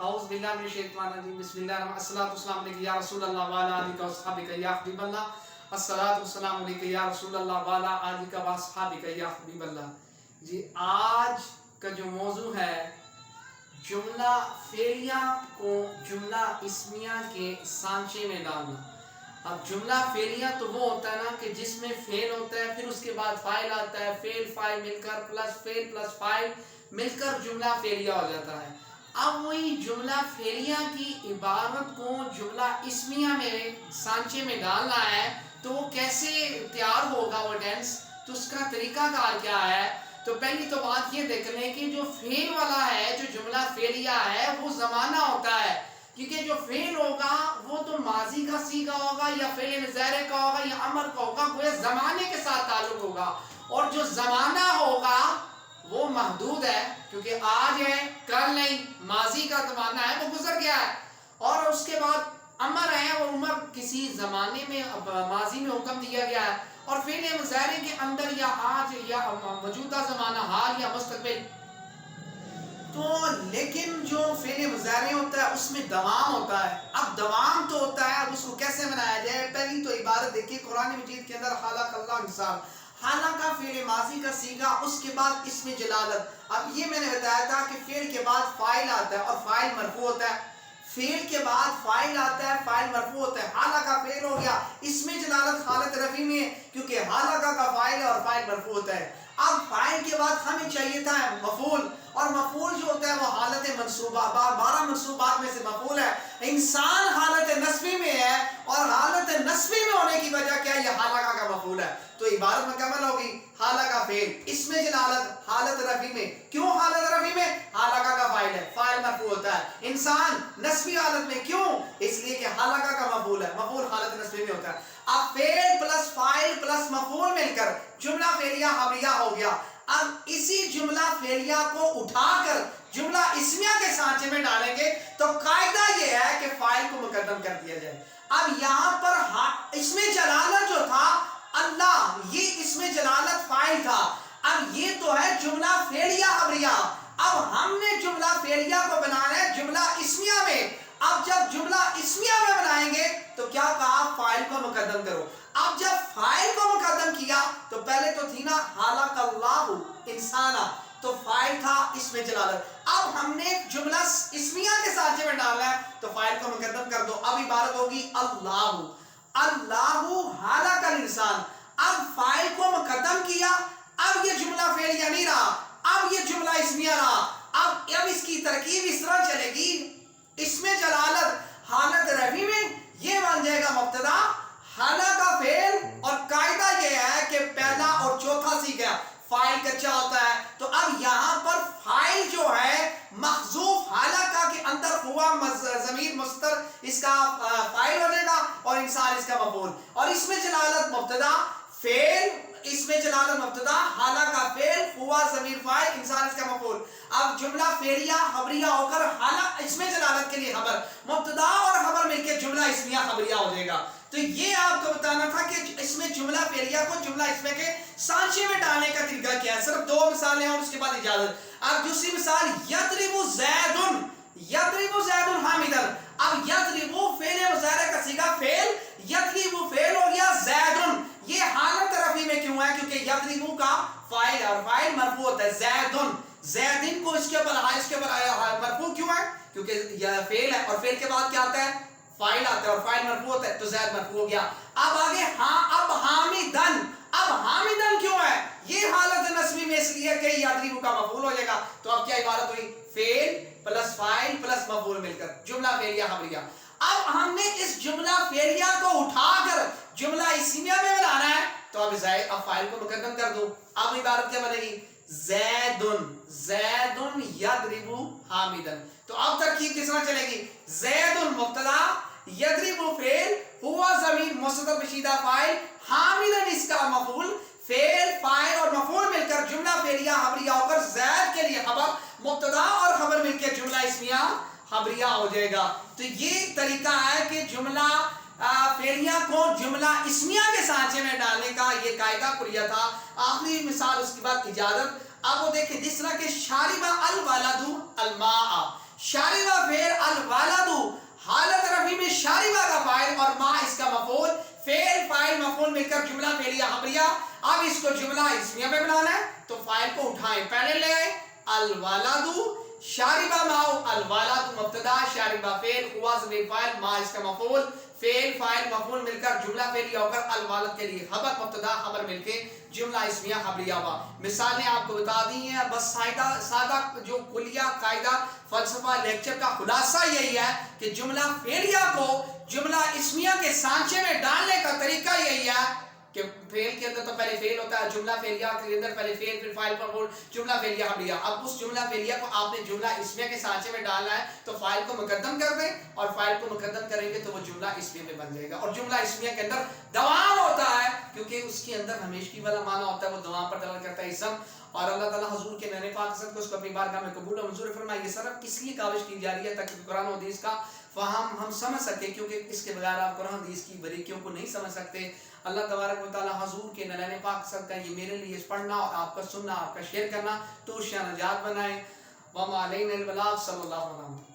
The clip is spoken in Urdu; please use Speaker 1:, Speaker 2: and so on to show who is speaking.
Speaker 1: اعوذ باللہ من الشیطان الرجیم بسم اللہ الرحمن الرحیم السلام علیکم یا رسول اللہ وعلا آلک و اصحابک یا حبیب اللہ السلام علیکم یا رسول اللہ وعلا آلک و اصحابک یا حبیب اللہ۔ جی آج کا جو موضوع ہے جملہ فعلیہ کو جملہ اسمیہ کے سانچے میں ڈالنا۔ اب جملہ فعلیہ تو وہ ہوتا ہے نا کہ جس میں فعل ہوتا ہے پھر اس کے بعد فاعل آتا ہے، فعل فاعل مل کر پلس فعل پلس فاعل مل کر جملہ فعلیہ ہو جاتا ہے۔ اب وہی جملہ فعلیہ کی عبارت کو جملہ اسمیہ میں سانچے میں ڈالنا ہے تو وہ کیسے تیار ہوگا وہ ٹینس، تو اس کا طریقہ کار کیا ہے؟ تو پہلی تو بات یہ دیکھ لیں کہ جو فعل والا ہے جو جملہ فعلیہ ہے وہ زمانہ ہوتا ہے، کیونکہ جو فعل ہوگا وہ تو ماضی کا صیغہ ہوگا یا فعل مضارع کا ہوگا یا امر کا ہوگا، وہ زمانے کے ساتھ تعلق ہوگا، اور جو زمانہ ہوگا وہ محدود ہے کیونکہ آج ہے کل نہیں، ماضی کا زمانہ ہے وہ گزر گیا ہے، اور اس کے بعد امر ہے اور عمر کسی زمانے میں ماضی میں حکم دیا گیا ہے، اور فعل مضارع کے اندر یا آج یا موجودہ زمانہ حال یا مستقبل۔ تو لیکن جو فعل مضارع ہوتا ہے اس میں دوام ہوتا ہے۔ اب دوام تو ہوتا ہے، اب اس کو کیسے بنایا جائے؟ پہلی تو عبارت دیکھیے قرآن مجید کے اندر خلق اللہ انسان، حالانکہ فعل ماضی کا صیغہ، اس کے بعد اسم جلالت۔ اب یہ میں نے بتایا تھا کہ فعل کے بعد فاعل آتا ہے اور فاعل مرفوع ہوتا ہے، فعل کے بعد فاعل آتا ہے، فاعل مرفوع ہوتا ہے۔ حالانکہ فعل ہو گیا، اسم جلالت حالت رفع میں ہے کیونکہ حالانکہ کا فاعل ہے اور فاعل مرفوع ہوتا ہے۔ اب فاعل کے بعد ہمیں چاہیے تھا مفعول، اور مفعول جو ہوتا ہے وہ حالت منصوبہ، 12 منصوبات میں سے مفعول ہے۔ انسان حالت نصبی میں ہے اور حالت نصبی میں ہونے کی وجہ کیا ہے؟ یہ حالانکہ کا مفعول ہے، تو عبارت مکمل ہوگی۔ حالانکہ فعل اسم جلالت حالت رفع میں، کیوں حالت رفع میں؟ حالانکہ کا فاعل ہے، فاعل مرفوع ہوتا ہے۔ انسان نصبی حالت میں، کیوں؟ اس لیے کہ حالانکہ کا مفعول ہے، مفعول حالت نصبی میں ہوتا ہے۔ اب فعل پلس فاعل پلس مفعول مل کر جملہ فعلیہ خبریہ ہو گیا۔ اب اسی جملہ فعلیہ کو اٹھا کر جملہ اسمیہ کے سانچے میں ڈالیں گے تو قاعدہ یہ ہے کہ فاعل کو مقدم کر دیا جائے۔ اب یہاں پر اسم جلالت جو تھا اللہ، یہ اسم جلالت فاعل تھا، اب یہ تو ہے جملہ فعلیہ خبریہ۔ اب ہم نے جملہ فعلیہ کو بنانا ہے جملہ اسمیہ میں۔ اب جب جملہ اسمیہ میں بنائیں گے تو کیا کہا؟ فاعل کو مقدم کرو۔ اب جب فاعل کو مقدم کیا تو پہلے تو تھی نا خلق اللہ انسانا، تو فاعل تھا اسم جلالت۔ اب ہم نے جملہ اسمیہ کے سانچے میں ڈالنا ہے تو فاعل کو مقدم کر دو، اب عبارت ہوگی اللہ، اللہ خلق الانسان۔ اب فاعل کو مقدم کیا، اب یہ جملہ فعلیہ نہیں رہا، اب یہ جملہ اسمیہ رہا۔ اب اس کی ترکیب اس طرح چلے گی، اسم جلالت حالت رفع میں یہ بن جائے گا مبتدا، خلق فعل، اور قاعدہ یہ ہے کہ پہلا اور چوتھا صیغہ فاعل کچا ہوتا ہے، تو اب یہاں پر فاعل جو ہے محذوف حالانکہ کے اندر ہوا ضمیر مستتر اس کا فاعل ہو جائے گا اور انسان اس کا مفعول، اور اسم جلالت مبتدا، فعل اسم جلالت مبتدا، حالانکہ فعل، ہوا ضمیر فاعل، انسان اس کا مفعول۔ اب جملہ فعلیہ خبریہ ہو کر حالانکہ اسم جلالت کے لیے خبر، مبتدا اور خبر مل کے جملہ اسمیہ خبریہ ہو جائے گا۔ تو یہ آپ کو بتانا تھا کہ اس میں جملہ فعلیہ کو جملہ اسمیہ کے سانچے میں ڈالنے کا طریقہ کیا ہے۔ صرف 2 مثالیں اور اس کے بعد اجازت۔ اب دوسری مثال یضرب زید، یضرب زید حامدا۔ اب یضرب فعل مضارع کا صیغہ فعل، یضرب فعل ہو گیا، زید یہ حالت رفع میں کیوں ہے؟ کیونکہ یضرب کا فاعل ہے اور فاعل مرفوع ہوتا ہے، زید زیدن کو اس کے اوپر مرفوع کیوں ہے؟ کیونکہ یہ فعل ہے اور فعل کے بعد کیا آتا ہے؟ فاعل آتا ہے اور فاعل مرفوع ہوتا ہے، تو زید مرفوع ہو گیا۔ اب آگے اب حامدن، اب حامدن کیوں ہے؟ یہ حالت نصبی میں اس لیے کہ یضرب کا مفعول ہو جائے گا، تو اب کیا عبارت ہوئی؟ فعل پلس فاعل پلس مفعول مل کر جملہ فعلیہ خبریہ۔ اب ہم نے اس جملہ فعلیہ کو اٹھا کر جملہ اسمیہ میں بنانا ہے تو اب فاعل کو مقدم کر دو، اب عبارت کیا بنے گی؟ زیدن، زیدن یضرب حامدن۔ تو اب ترکیب کس طرح چلے گی؟ زیدن مبتدا، یضرب فعل، ہوا ضمیر مستتر بشیدہ فاعل، حامدن اس کا مفعول، فعل فاعل اور مفعول مل کر جملہ فعلیہ خبریہ ہو کر زید کے لیے خبر، مبتدا اور خبر مل کے جملہ اسمیہ خبریہ ہو جائے گا۔ تو یہ طریقہ ہے کہ جملہ فعلیہ کو جملہ اسمیہ کے سانچے میں ڈالنے کا یہ قاعدہ کلیہ تھا۔ آخری مثال اس کے بعد اجازت۔ اب وہ دیکھیں جس طرح کہ شارب الولد الماء،
Speaker 2: شاربہ فعل الولد حالت رفع میں شاربہ کا فاعل اور ما اس کا مفعول، فعل فاعل مفعول مل کر جملہ فعلیہ خبریہ. اب اس کو جملہ اسمیہ پہ بنانا ہے تو فاعل کو اٹھائیں، پہلے لے آئے الولد شاربہ ماؤ، الولد مبتدا شاربہ فعل ہوا ضمیر فاعل ما اس کا مفعول، فعل فاعل مفعول مل کر جملہ فعلیہ ہو کر الولد کے لیے خبر مبتدا خبر مل کے جملہ اسمیہ خبریہ ہوا. مثالیں آپ کو بتا دی ہیں. بس سادہ جو کلیہ قاعدہ فلسفہ لیکچر کا خلاصہ یہی ہے کہ جملہ فعلیہ کو جملہ اسمیہ کے سانچے میں ڈالنے کا طریقہ یہی ہے کہ فعل کے اندر تو پہلے فعل ہوتا ہے، جملہ فعلیہ کے اندر پہلے فعل پھر فاعل مفعول جملہ فعلیہ خبریہ. اب اس جملہ فعلیہ کو آپ نے جملہ اسمیہ کے سانچے میں ڈالنا ہے تو فاعل کو مقدم کر دیں اور فاعل کو مقدم کریں گے تو وہ جملہ اسمیہ میں بن جائے گا. اور جملہ اسمیہ کے اندر دوام ہوتا ہے کیونکہ اس کے اندر ہمیشگی والا معنی ہوتا ہے، وہ دوام پر دلالت کرتا ہے اسم. اور اللہ تعالیٰ حضور کے نعرے پاک حسن کو اس کو اپنی بارگاہ میں قبول و منظور فرمائے. یہ صرف کس لیے کاوش کی جا رہی ہے تاکہ قرآن و حدیث کا فہم ہم سمجھ سکیں، کیونکہ اس کے بغیر آپ قرآن حدیث کی باریکیوں کو نہیں سمجھ سکتے. اللہ تبارک و تعالیٰ حضور کے نعرے پاک حسن کا یہ میرے لیے پڑھنا اور آپ کا سننا، آپ کا شیئر کرنا تو شان نجات بنائے. وما علینا البلاغ. صلی اللہ علیہ وسلم.